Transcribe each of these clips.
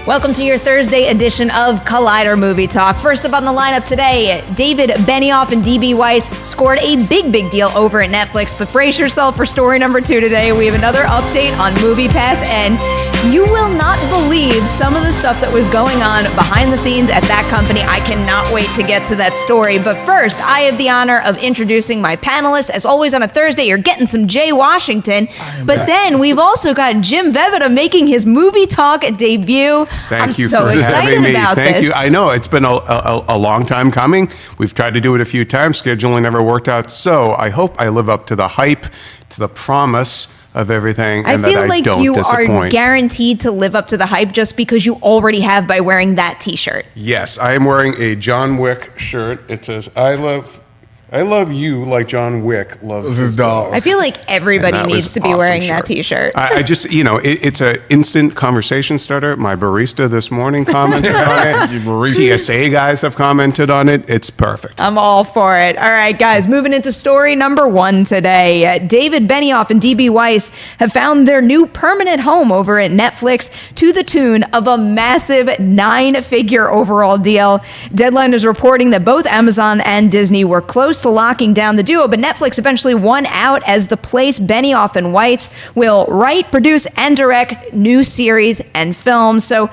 Welcome to your Thursday edition of Collider Movie Talk. First up on the lineup today, David Benioff and D.B. Weiss scored a big deal over at Netflix, but brace yourself for story number 2 today. We have another update on MoviePass, and you will not believe some of the stuff that was going on behind the scenes at that company. I cannot wait to get to that story. But first, I have the honor of introducing my panelists. As always on a Thursday, you're getting some Jay Washington. But then we've also got Jim Vejvoda making his Movie Talk debut. Thank you so for excited having me. about Thank this. you. I know it's been a long time coming. We've tried to do it a few times. Scheduling never worked out. So I hope I live up to the hype, to the promise of everything, and I feel that like I don't you disappoint. are guaranteed to live up to the hype just because you already have by wearing that t-shirt. Yes, I am wearing a John Wick shirt. It says, I love you like John Wick loves his dog. I feel like everybody needs to be wearing that shirt. t-shirt. I just, it's an instant conversation starter. My barista this morning commented on it. TSA guys have commented on it. It's perfect. I'm all for it. All right, guys, moving into story number 1 today. David Benioff and D.B. Weiss have found their new permanent home over at Netflix to the tune of a massive 9-figure overall deal. Deadline is reporting that both Amazon and Disney were close to locking down the duo, but Netflix eventually won out as the place Benioff and Weiss will write, produce, and direct new series and films. So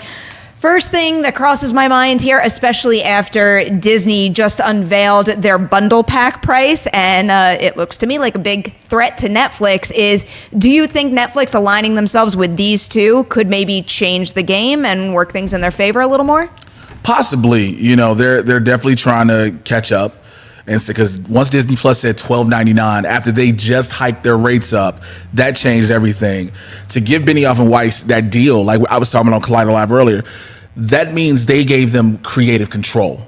first thing that crosses my mind here, especially after Disney just unveiled their bundle pack price, and it looks to me like a big threat to Netflix, is do you think Netflix aligning themselves with these two could maybe change the game and work things in their favor a little more? Possibly. They're definitely trying to catch up. And because once Disney Plus said $12.99, after they just hiked their rates up, that changed everything. To give Benioff and Weiss that deal, like I was talking about on Collider Live earlier, that means they gave them creative control.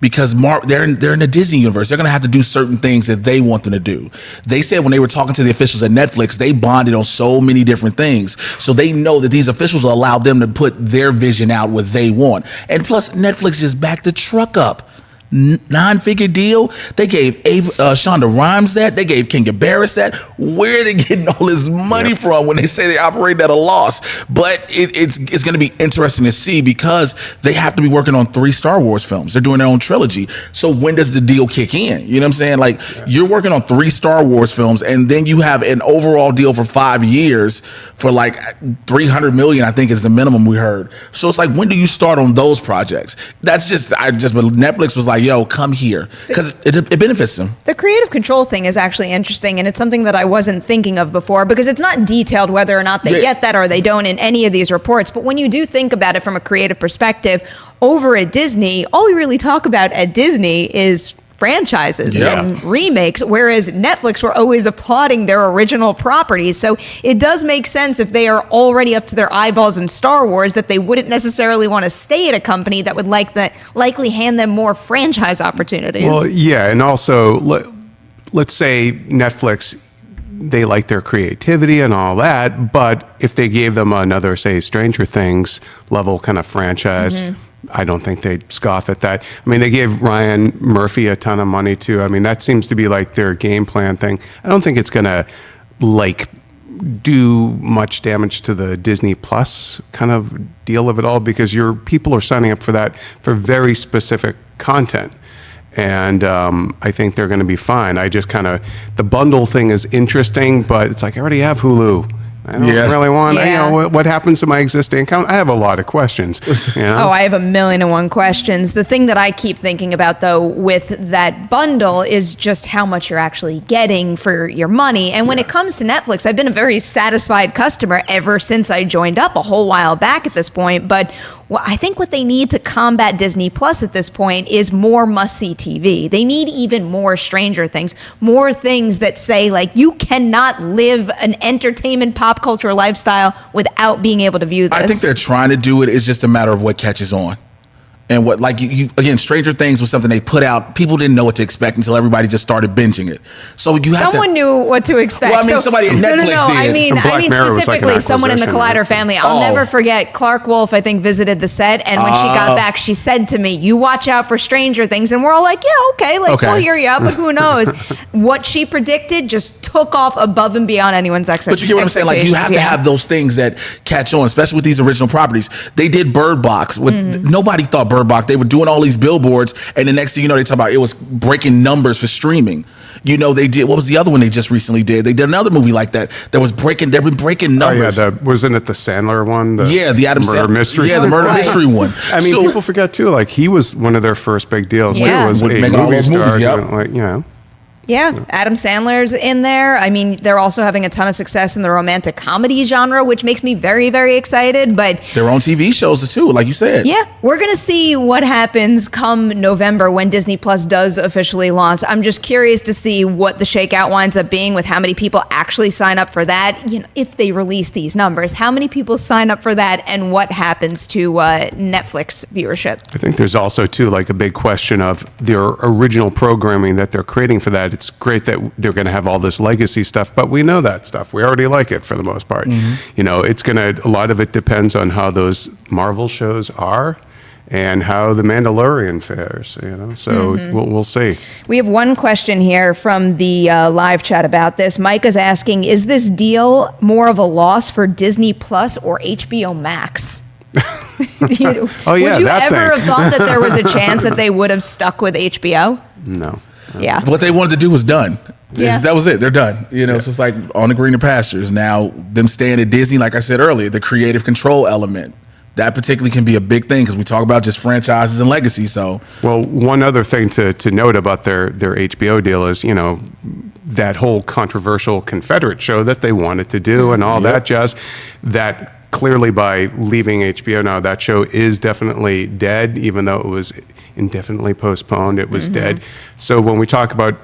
Because they're in the Disney universe. They're going to have to do certain things that they want them to do. They said when they were talking to the officials at Netflix, they bonded on so many different things. So they know that these officials will allow them to put their vision out what they want. And plus, Netflix just backed the truck up. 9-figure deal. They gave Shonda Rhimes that. They gave Kenya Barris that. Where are they getting all this money from when they say they operate at a loss? But it's going to be interesting to see because they have to be working on 3 Star Wars films. They're doing their own trilogy. So when does the deal kick in? You know what I'm saying? Like you're working on 3 Star Wars films and then you have an overall deal for 5 years for like $300 million, I think is the minimum we heard. So it's like, when do you start on those projects? But Netflix was like, yo, come here, because it benefits them. The creative control thing is actually interesting, and it's something that I wasn't thinking of before because it's not detailed whether or not they get that or they don't in any of these reports. But when you do think about it from a creative perspective, over at Disney, all we really talk about at Disney is franchises and remakes, whereas Netflix were always applauding their original properties. So it does make sense if they are already up to their eyeballs in Star Wars that they wouldn't necessarily want to stay at a company that would likely hand them more franchise opportunities. Well, yeah, and also let's say Netflix, they like their creativity and all that, but if they gave them another, say, Stranger Things level kind of franchise, I don't think they'd scoff at that. I mean, they gave Ryan Murphy a ton of money too. I mean, that seems to be like their game plan thing. I don't think it's going to do much damage to the Disney Plus kind of deal of it all, because your people are signing up for that for very specific content. And I think they're going to be fine. I just the bundle thing is interesting, but it's like, I already have Hulu. I don't really want, what happens to my existing account? I have a lot of questions. Oh, I have 1,000,001 questions. The thing that I keep thinking about, though, with that bundle is just how much you're actually getting for your money. And when it comes to Netflix, I've been a very satisfied customer ever since I joined up a whole while back at this point. But I think what they need to combat Disney Plus at this point is more must-see TV. They need even more Stranger Things, more things that say, like, you cannot live an entertainment pop culture lifestyle without being able to view this. I think they're trying to do it. It's just a matter of what catches on. And what, like you again, Stranger Things was something they put out. People didn't know what to expect until everybody just started binging it. So you have someone knew what to expect. Well, I mean, somebody at Netflix did. I mean Mirror was like specifically an someone in the acquisition, Collider family. I'll never forget. Clark Wolf, I think, visited the set, and when she got back, she said to me, "You watch out for Stranger Things," and we're all like, "Yeah, okay, like we'll hear you out," but who knows? What she predicted just took off above and beyond anyone's expectations. But you get what I'm saying? Like, you have to have those things that catch on, especially with these original properties. They did Bird Box. Nobody thought Bird Box. They were doing all these billboards, and the next thing you know, they talk about it was breaking numbers for streaming. You know, they did. What was the other one they just recently did? They did another movie like that was breaking. They've been breaking numbers. Oh yeah, wasn't it the Sandler one? The Adam Murder Mystery. Yeah, the Murder Mystery one. I mean, people forget too. Like, he was one of their first big deals. Yeah. Too, was a Making all movie those star. movies, yep. Like, you know. Yeah, Adam Sandler's in there. I mean, they're also having a ton of success in the romantic comedy genre, which makes me very, very excited. But their own TV shows too, like you said. Yeah, we're going to see what happens come November when Disney Plus does officially launch. I'm just curious to see what the shakeout winds up being with how many people actually sign up for that. You know, if they release these numbers, how many people sign up for that, and what happens to Netflix viewership? I think there's also too like a big question of their original programming that they're creating for that. It's great that they're going to have all this legacy stuff, but we know that stuff. We already like it for the most part. You know, a lot of it depends on how those Marvel shows are and how the Mandalorian fares, you know, so we'll see. We have one question here from the live chat about this. Mike is asking, is this deal more of a loss for Disney Plus or HBO Max? Would you ever have thought that there was a chance that they would have stuck with HBO? No. Yeah. What they wanted to do was done. Yeah. That was it. They're done. You know, so it's like on the greener pastures. Now, them staying at Disney, like I said earlier, the creative control element, that particularly can be a big thing because we talk about just franchises and legacy. So, well, one other thing to note about their HBO deal is, you know, that whole controversial Confederate show that they wanted to do and all that jazz, that clearly by leaving HBO now, that show is definitely dead, even though it was indefinitely postponed. It was dead. So when we talk about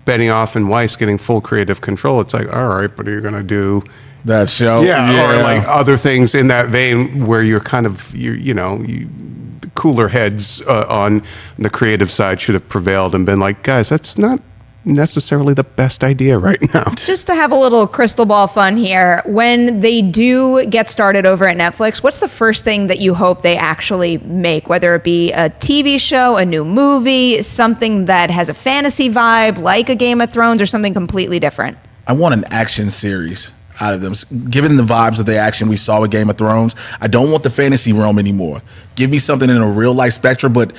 Benioff and Weiss getting full creative control, it's like, all right, but are you going to do that show? Yeah, or like other things in that vein where you're kind of, the cooler heads on the creative side should have prevailed and been like, guys, that's not necessarily the best idea right now. Just to have a little crystal ball fun here, when they do get started over at Netflix, what's the first thing that you hope they actually make, whether it be a TV show, a new movie, something that has a fantasy vibe like a Game of Thrones, or something completely different? I want an action series out of them, given the vibes of the action we saw with Game of Thrones. I don't want the fantasy realm anymore. Give me something in a real life spectrum, but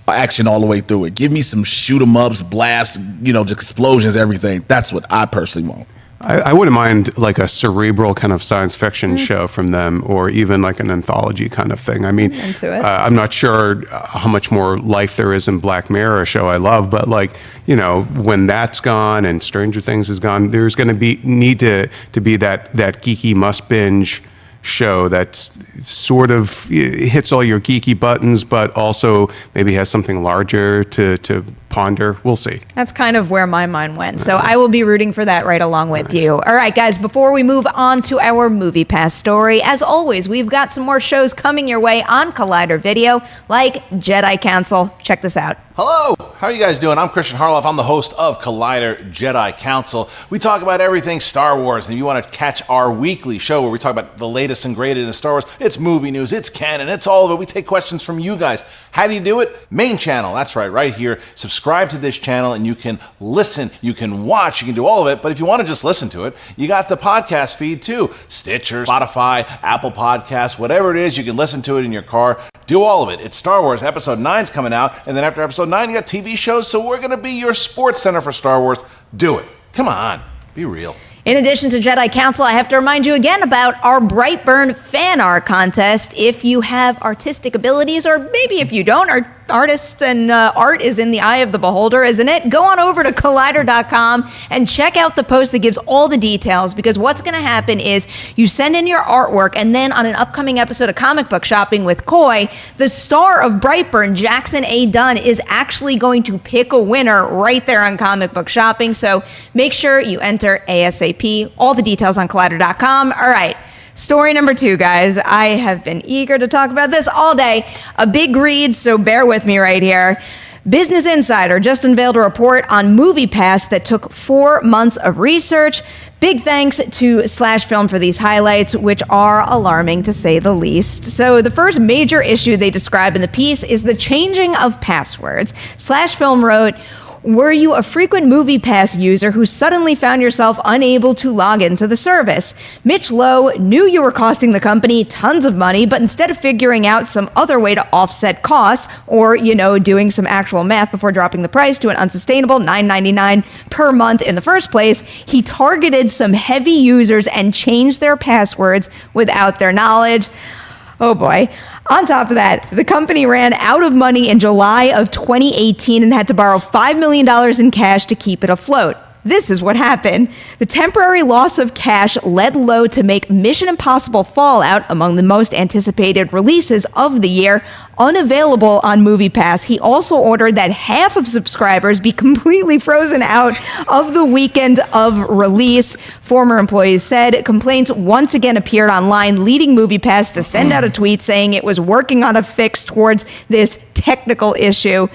action all the way through it. Give me some shoot 'em ups, blast, just explosions, everything. That's what I personally want. I wouldn't mind like a cerebral kind of science fiction show from them, or even like an anthology kind of thing. I mean, I'm not sure how much more life there is in Black Mirror, a show I love, but like, when that's gone and Stranger Things is gone, there's going to need to be that geeky must binge show that sort of hits all your geeky buttons, but also maybe has something larger to ponder. We'll see. That's kind of where my mind went. So I will be rooting for that right along with you. All right, guys, before we move on to our MoviePass story, as always, we've got some more shows coming your way on Collider Video, like Jedi Council. Check this out. Hello, how are you guys doing? I'm Christian Harloff. I'm the host of Collider Jedi Council. We talk about everything Star Wars, and if you want to catch our weekly show where we talk about the latest and greatest in Star Wars, it's movie news, it's canon, it's all of it. We take questions from you guys. How do you do it? Main channel, that's right here. Subscribe to this channel and you can listen, you can watch, you can do all of it. But if you want to just listen to it, you got the podcast feed too. Stitcher, Spotify, Apple Podcasts, whatever it is, you can listen to it in your car. Do all of it. It's Star Wars. Episode 9's coming out, and then after Episode 9, you got TV shows, so we're going to be your sports center for Star Wars. Do it. Come on. Be real. In addition to Jedi Council, I have to remind you again about our Brightburn fan art contest. If you have artistic abilities, or maybe if you don't, artists and art is in the eye of the beholder, isn't it? Go on over to Collider.com and check out the post that gives all the details, because what's going to happen is you send in your artwork, and then on an upcoming episode of Comic Book Shopping with Coy, the star of Brightburn, Jackson A. Dunn, is actually going to pick a winner right there on Comic Book Shopping. So make sure you enter ASAP. All the details on Collider.com. All right. Story number 2, guys. I have been eager to talk about this all day. A big read, so bear with me right here. Business Insider just unveiled a report on MoviePass that took 4 months of research. Big thanks to Slash Film for these highlights, which are alarming to say the least. So the first major issue they describe in the piece is the changing of passwords. Slash Film wrote, "Were you a frequent MoviePass user who suddenly found yourself unable to log into the service? Mitch Lowe knew you were costing the company tons of money, but instead of figuring out some other way to offset costs or, doing some actual math before dropping the price to an unsustainable $9.99 per month in the first place, he targeted some heavy users and changed their passwords without their knowledge." Oh boy. On top of that, the company ran out of money in July of 2018 and had to borrow $5 million in cash to keep it afloat. This is what happened. The temporary loss of cash led Lowe to make Mission Impossible Fallout, among the most anticipated releases of the year, unavailable on MoviePass. He also ordered that half of subscribers be completely frozen out of the weekend of release. Former employees said complaints once again appeared online, leading MoviePass to send out a tweet saying it was working on a fix towards this technical issue.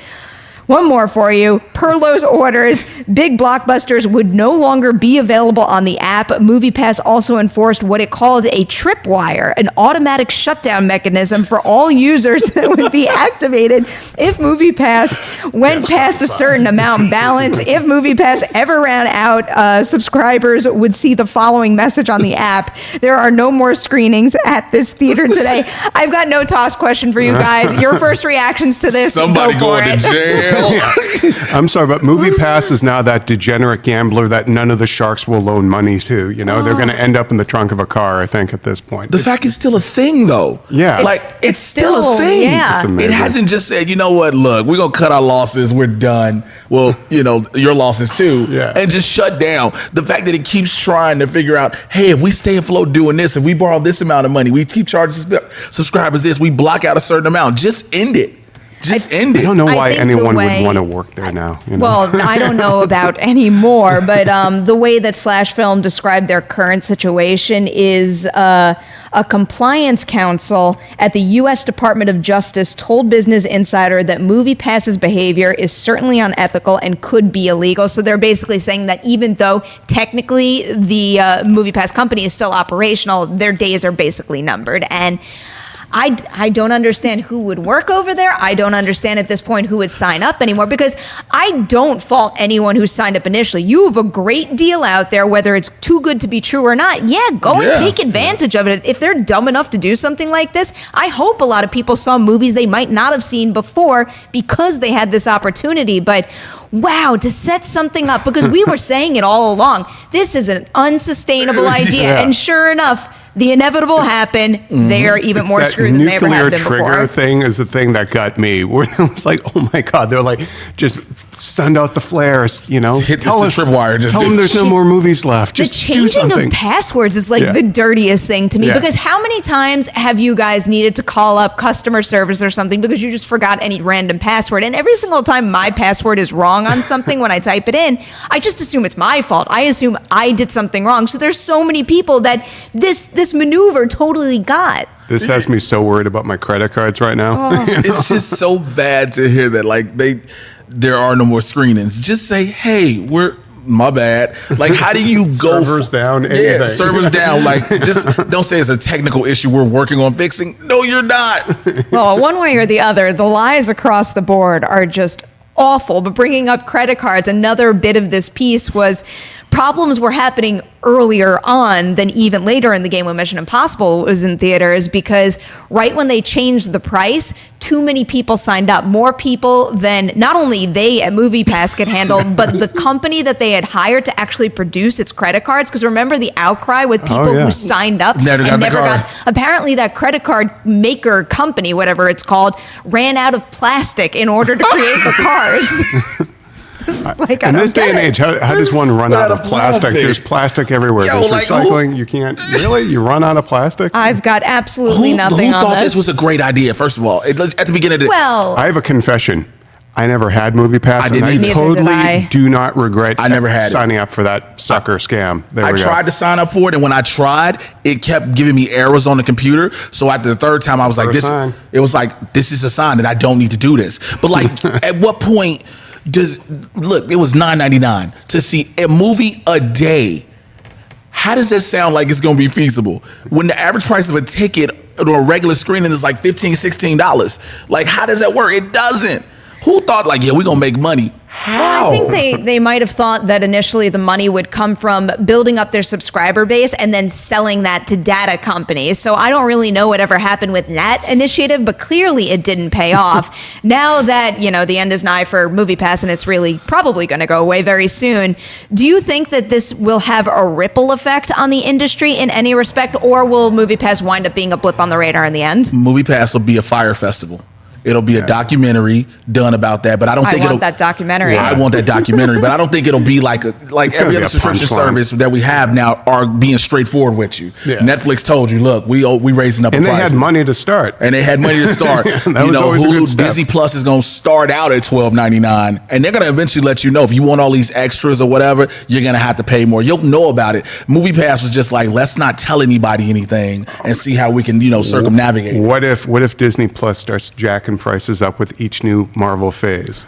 One more for you. Per Lowe's orders, big blockbusters would no longer be available on the app. MoviePass also enforced what it called a tripwire, an automatic shutdown mechanism for all users that would be activated if MoviePass went past a certain amount balance. If MoviePass ever ran out, subscribers would see the following message on the app: "There are no more screenings at this theater today." I've got no toss question for you guys. Your first reactions to this? Somebody going to jail. I'm sorry, but MoviePass is now that degenerate gambler that none of the sharks will loan money to. They're going to end up in the trunk of a car, I think, at this point. The fact it's still a thing, though. Yeah. It's still a thing. Yeah. It hasn't just said, you know what, look, we're going to cut our losses, we're done. Well, your losses too. Yeah. And just shut down. The fact that it keeps trying to figure out, hey, if we stay afloat doing this, if we borrow this amount of money, we keep charging subscribers this, we block out a certain amount, just end it. Just end it. I don't know why think anyone would want to work there now. Well, I don't know about anymore, but the way that Slash Film described their current situation is a compliance counsel at the U.S. Department of Justice told Business Insider that MoviePass's behavior is certainly unethical and could be illegal. So they're basically saying that even though technically the MoviePass company is still operational, their days are basically numbered. And I don't understand who would work over there. I don't understand at this point who would sign up anymore, because I don't fault anyone who signed up initially. You have a great deal out there, whether it's too good to be true or not. Yeah, go and take advantage of it. If they're dumb enough to do something like this, I hope a lot of people saw movies they might not have seen before because they had this opportunity. But wow, to set something up, because we were saying it all along, this is an unsustainable idea. Yeah. And sure enough, the inevitable happened. Mm-hmm. They are even more screwed than they ever have been before. Nuclear trigger thing is the thing that got me. When it was like, oh my God, they're like, just send out the flares, Hit the tripwire. Tell them there's no more movies left. Just the changing of passwords is like the dirtiest thing to me, because how many times have you guys needed to call up customer service or something because you just forgot any random password? And every single time my password is wrong on something when I type it in, I just assume it's my fault. I assume I did something wrong. So there's so many people that this maneuver totally got. This has me so worried about my credit cards right now. It's just so bad to hear that there are no more screenings. Just say, hey, my bad. Like, how do you go? Servers down, anything. Yeah, servers down. Like, just don't say it's a technical issue we're working on fixing. No, you're not. Well, one way or the other, the lies across the board are just awful. But bringing up credit cards, another bit of this piece was problems were happening earlier on than even later in the game when Mission Impossible was in theaters, because right when they changed the price, too many people signed up. More people than not only they at MoviePass could handle, but the company that they had hired to actually produce its credit cards. Because remember the outcry with people who signed up never got. Apparently that credit card maker company, whatever it's called, ran out of plastic in order to create the cards. Like, in this day and age, how does one run out of plastic? There's plastic everywhere. There's recycling. You can't really. You run out of plastic. I've got absolutely nothing on this. Who thought this was a great idea? First of all, at the beginning of well, I have a confession. I never had MoviePass, I didn't and I either. Neither totally did I. do not regret I never had it. signing up for that sucker scam. There I we go. tried to sign up for it, and when I tried, it kept giving me errors on the computer. So after the third time, I was like, First "This." sign. It was like, "This is a sign that I don't need to do this." But like, at what point look? It was $9.99 to see a movie a day. How does that sound like it's going to be feasible when the average price of a ticket on a regular screening is like $15, $16? Like, how does that work? It doesn't. Who thought like, yeah, we're going to make money? How? Well, I think they might have thought that initially the money would come from building up their subscriber base and then selling that to data companies. So I don't really know whatever happened with that initiative, but clearly it didn't pay off. Now that, the end is nigh for MoviePass and it's really probably going to go away very soon, do you think that this will have a ripple effect on the industry in any respect, or will MoviePass wind up being a blip on the radar in the end? MoviePass will be a fire festival. It'll be a documentary done about that, but I don't think I want that documentary. I want that documentary, but I don't think it'll be like every be other a subscription punchline. service that we have now are being straightforward with you. Yeah. Netflix told you, look, we raising up and the they prices. had money to start. And they had money to start. That was always a good step. Disney Plus is going to start out at $12.99, and they're going to eventually let you know if you want all these extras or whatever, you're going to have to pay more. You'll know about it. MoviePass was just like, let's not tell anybody anything and see how we can, circumnavigate. What if Disney Plus starts jacking prices up with each new Marvel phase?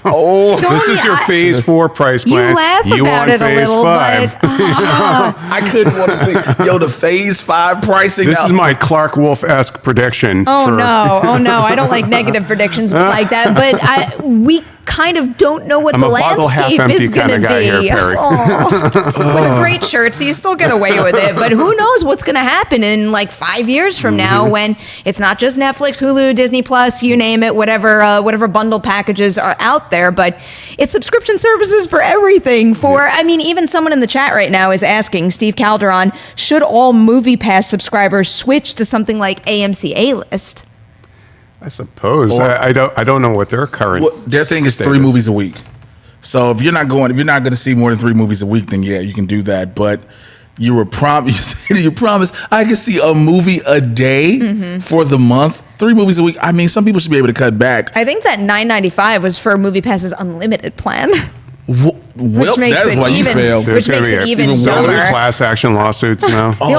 Oh, This is your Phase 4 price You plan. laugh You about want it a Phase little, 5. but I couldn't want to think. The Phase 5 pricing. This now- is my Clark Wolf-esque prediction. oh no, I don't like negative predictions like that, but we kind of don't know what I'm the a bottle half landscape empty is going to kinda guy be. here, Perri. With a great shirt, so you still get away with it. But who knows what's going to happen in like 5 years from now when it's not just Netflix, Hulu, Disney Plus, you name it, whatever bundle packages are out there, but it's subscription services for everything. Even someone in the chat right now is asking, Steve Calderon, should all MoviePass subscribers switch to something like AMC A-List? I suppose. Or- I don't know what their current. Well, their thing is 3 status. movies a week. So if you're not going to see more than 3 movies a week, then yeah, you can do that. But you were promised I can see a movie a day for the month. 3 movies a week. I mean, some people should be able to cut back. I think that $9.95 was for MoviePass's unlimited plan. Well, makes that is it why you even- failed. Which gonna makes be it a- even so many dumber. class action lawsuits now. The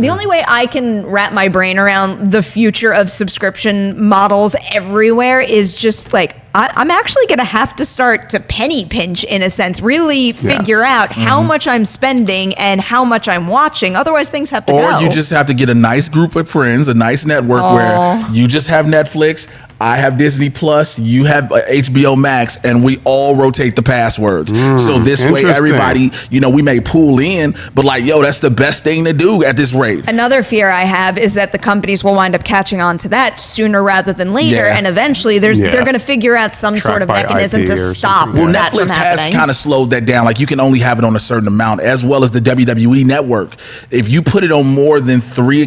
only way I can wrap my brain around the future of subscription models everywhere is just like I'm actually going to have to start to penny pinch in a sense, really figure out how much I'm spending and how much I'm watching. Otherwise, things have to go. Or you just have to get a nice group of friends, a nice network where you just have Netflix, I have Disney Plus, you have HBO Max, and we all rotate the passwords. So this way, interesting. everybody, we may pool in, but that's the best thing to do at this rate. Another fear I have is that the companies will wind up catching on to that sooner rather than later, Yeah. and eventually they're going to figure out some Tracked sort of by mechanism IP to or stop something. Well, that from Netflix has happening. kind of slowed that down. Like you can only have it on a certain amount, as well as the WWE Network. If you put it on more than 3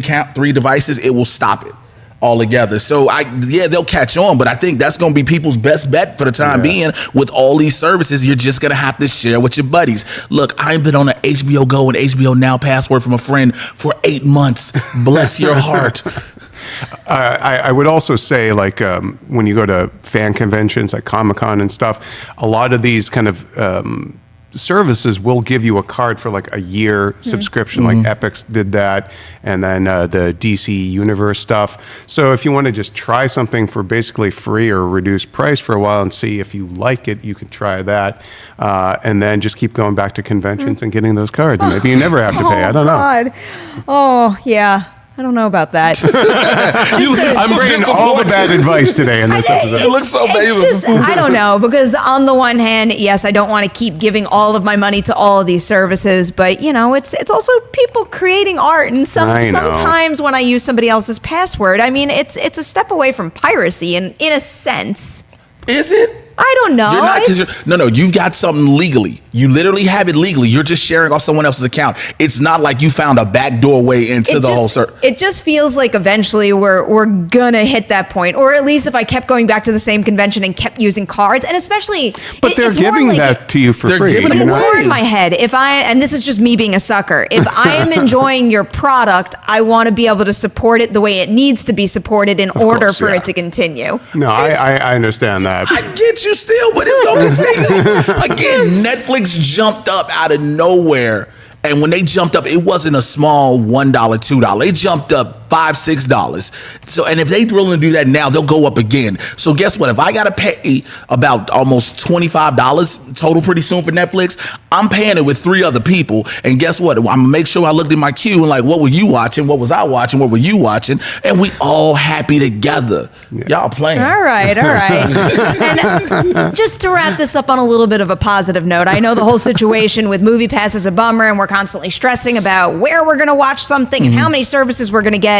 devices, it will stop it altogether. So they'll catch on, but I think that's going to be people's best bet for the time being. With all these services, you're just going to have to share with your buddies. Look, I've been on an HBO Go and HBO Now password from a friend for 8 months. Bless your heart. I would also say, like, when you go to fan conventions like Comic-Con and stuff, a lot of these kind of services will give you a card for like a year subscription. Like Epix did that, and then the DC Universe stuff. So if you want to just try something for basically free or reduced price for a while and see if you like it, you can try that, and then just keep going back to conventions and getting those cards. And maybe you never have to pay. I don't know. God. Oh, yeah. I don't know about that. I'm bringing all the bad advice today in this episode. It looks so It's amazing. just, I don't know, because on the one hand, yes, I don't want to keep giving all of my money to all of these services, but it's also people creating art, and I know. sometimes when I use somebody else's password, I mean, it's a step away from piracy, in a sense. Is it? I don't know. You're not, 'cause no, you've got something legally. You literally have it legally. You're just sharing off someone else's account. It's not like you found a backdoor way into the whole service. It just feels like eventually we're gonna hit that point, or at least if I kept going back to the same convention and kept using cards, and especially, but they're giving that to you for free. Giving But it it's away. more in my head. And this is just me being a sucker. If I am enjoying your product, I want to be able to support it the way it needs to be supported in order for it to continue. No, I understand that. I get you still, but it's going to continue. Again, Netflix jumped up out of nowhere. And when they jumped up, it wasn't a small $1, $2. They jumped up $5, $6. So, and if they willing to do that now, they'll go up again. So guess what? If I got to pay about almost $25 total pretty soon for Netflix, I'm paying it with 3 other people. And guess what? I'm going to make sure I looked at my queue and like, what were you watching? What was I watching? What were you watching? And we all happy together. Yeah. Y'all playing. All right. And just to wrap this up on a little bit of a positive note, I know the whole situation with MoviePass is a bummer, and we're constantly stressing about where we're going to watch something and how many services we're going to get.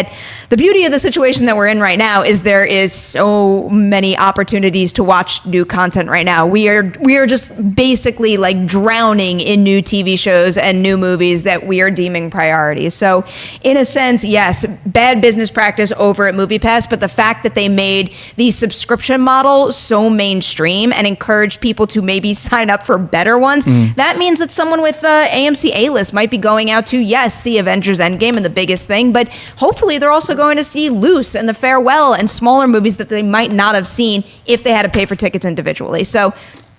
The beauty of the situation that we're in right now is there is so many opportunities to watch new content right now. We are just basically like drowning in new TV shows and new movies that we are deeming priorities. So in a sense, yes, bad business practice over at MoviePass, but the fact that they made the subscription model so mainstream and encouraged people to maybe sign up for better ones, that means that someone with AMC A-list might be going out to, yes, see Avengers Endgame and the biggest thing, but hopefully they're also going to see Loose and The Farewell and smaller movies that they might not have seen if they had to pay for tickets individually. So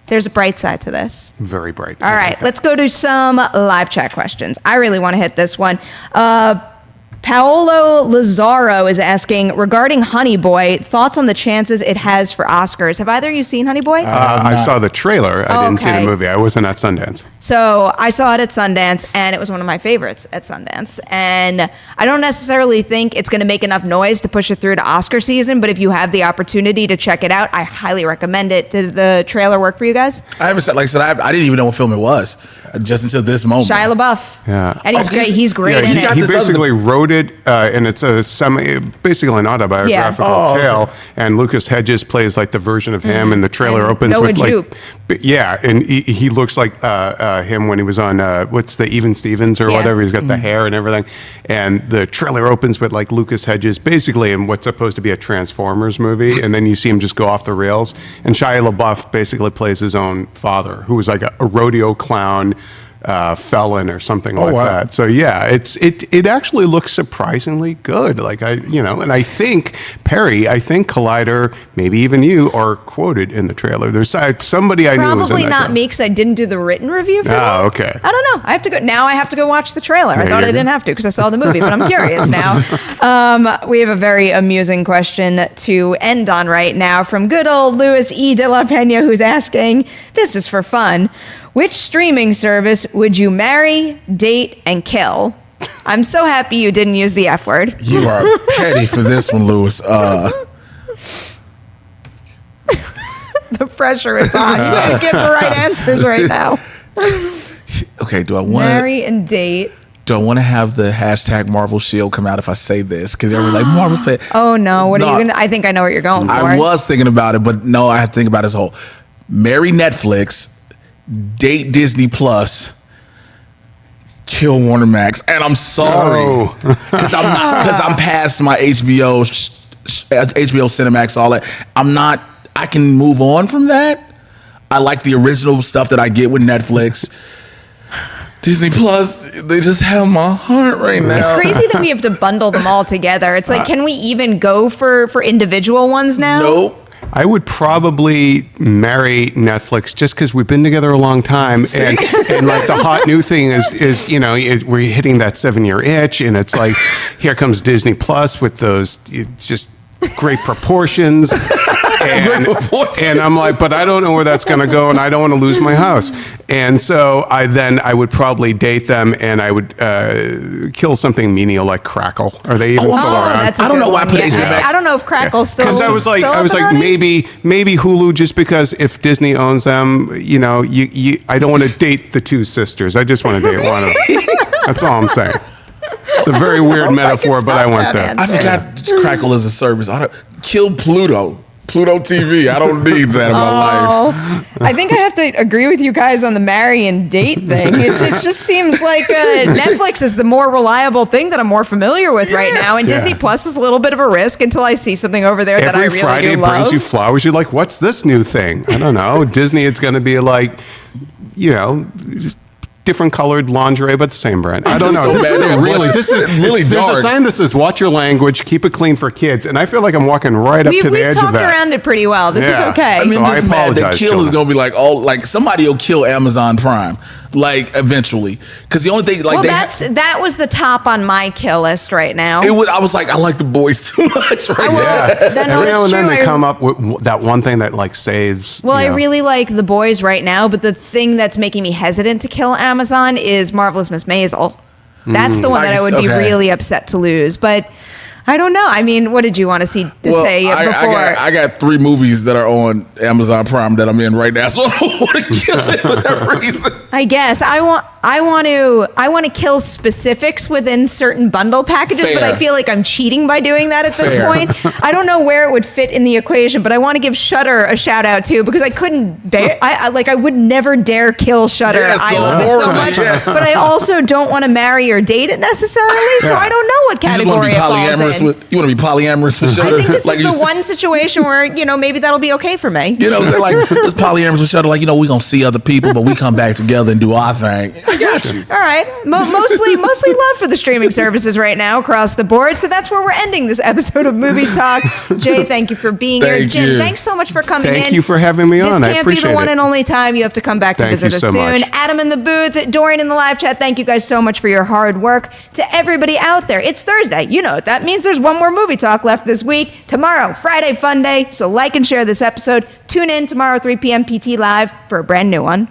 there's a bright side to this. Very bright. All right, let's go to some live chat questions. I really want to hit this one. Paolo Lazaro is asking, regarding Honey Boy, thoughts on the chances it has for Oscars. Have either of you seen Honey Boy? I saw the trailer. I didn't see the movie. I wasn't at Sundance. So I saw it at Sundance, and it was one of my favorites at Sundance. And I don't necessarily think it's going to make enough noise to push it through to Oscar season, but if you have the opportunity to check it out, I highly recommend it. Did the trailer work for you guys? I haven't said, like I said, I didn't even know what film it was just until this moment. Shia LaBeouf. Yeah. And he's great. He's great in it. He basically wrote it, and it's a basically an autobiographical tale. And Lucas Hedges plays like the version of him, and the trailer opens Noah with Jupe. and he looks like him when he was on what's the Even Stevens or whatever. He's got the hair and everything, and the trailer opens with like Lucas Hedges basically in what's supposed to be a Transformers movie, and then you see him just go off the rails. And Shia LaBeouf basically plays his own father, who was like a rodeo clown. Felon or something like that. So yeah, it actually looks surprisingly good. Like and I think Perri, Collider, maybe even you are quoted in the trailer. There's somebody I knew was in Probably that not trailer. me because I didn't do the written review for that. Oh, okay. I don't know. I have to go watch the trailer. I There thought you I didn't go. have to because I saw the movie, but I'm curious now. We have a very amusing question to end on right now from good old Luis E. de la Pena, who's asking, this is for fun, which streaming service would you marry, date, and kill? I'm so happy you didn't use the F word. You are petty for this one, Lewis. The pressure is on. You gotta give the right answers right now. Okay, do I want to Marry and date. have the hashtag Marvel Shield come out if I say this? Because everyone's like, Marvel fan. Oh no, what are No. you gonna? I think I know what you're going for. I was thinking about it, but no, I have to think about it as a whole. Marry Netflix, date Disney Plus, kill Warner Max, and I'm sorry because I'm past my HBO Cinemax, all that. I can move on from that. I like the original stuff that I get with Netflix. Disney Plus, they just have my heart right now. It's crazy that we have to bundle them all together. It's like, can we even go for individual ones now? Nope. I would probably marry Netflix just because we've been together a long time, and like the hot new thing is we're hitting that 7-year itch, and it's like here comes Disney Plus with those just great proportions. And I'm like, but I don't know where that's going to go, and I don't want to lose my house. And so I would probably date them, and I would kill something menial like Crackle. Are they even still around? That's a I don't good know why I one. put HBO Max. I don't know if Crackle's still. Because I was like, maybe Hulu, just because if Disney owns them, I don't want to date the two sisters. I just want to date one of them. That's all I'm saying. It's a very weird metaphor, but I went there. I forgot Crackle is a service. Kill Pluto. Pluto TV. I don't need that in my life. I think I have to agree with you guys on the marry and date thing. It just seems like Netflix is the more reliable thing that I'm more familiar with right now, and Disney Plus is a little bit of a risk until I see something over there that I Every really Friday do love. brings you flowers. You're like, what's this new thing? I don't know. Disney, it's going to be like, different colored lingerie, but the same brand. I don't know. so mad. This is really It's There's dark. a sign that says "Watch your language, keep it clean for kids," and I feel like I'm walking right up to the We've edge of talked that. around it pretty well. This is Yeah. okay. I mean, So I this mad. The apologize, kill is Jonah. gonna be like somebody will kill Amazon Prime, like eventually, because the only thing like that was the top on my kill list right now. I was like, I like the boys too much right now. Yeah. Then, Every that's now and then true. they come up with that one thing that like saves. Well, you I know. really like The Boys right now, but the thing that's making me hesitant to kill Amazon is Marvelous Miss Maisel. That's the one that I would be Okay. really upset to lose. But I don't know. I mean, what did you want to say before? I got 3 movies that are on Amazon Prime that I'm in right now, so I don't want to kill it for that reason. I guess I want to kill specifics within certain bundle packages, but I Fair. feel like I'm cheating by doing that at this Fair. point. I don't know where it would fit in the equation, but I want to give Shudder a shout out too, because I couldn't bear. I would never dare kill Shudder. Yeah, it's I so love it so horrible, much, yeah. but I also don't want to marry or date it necessarily. So Yeah. I don't know what You just want category to be it falls polyamorous in. with. You want to be polyamorous with Shudder. I think this like is you the one situation where maybe that'll be okay for me. You know, what I'm saying? Like this polyamorous with Shudder. Like we're gonna see other people, but we come back together and do our thing. I got you. All right. Mostly love for the streaming services right now across the board. So that's where we're ending this episode of Movie Talk. Jay, thank you for being here. Thank Jim, you. thanks so much for coming in. Thank you for having me on. This I can't be appreciate the one it. and only time. You have to come back to Thank visit you us so soon. much. Adam in the booth, Dorian in the live chat, thank you guys so much for your hard work. To everybody out there, it's Thursday. You know what that means. There's one more Movie Talk left this week. Tomorrow, Friday Fun Day. So like and share this episode. Tune in tomorrow, 3 p.m. PT Live for a brand new one.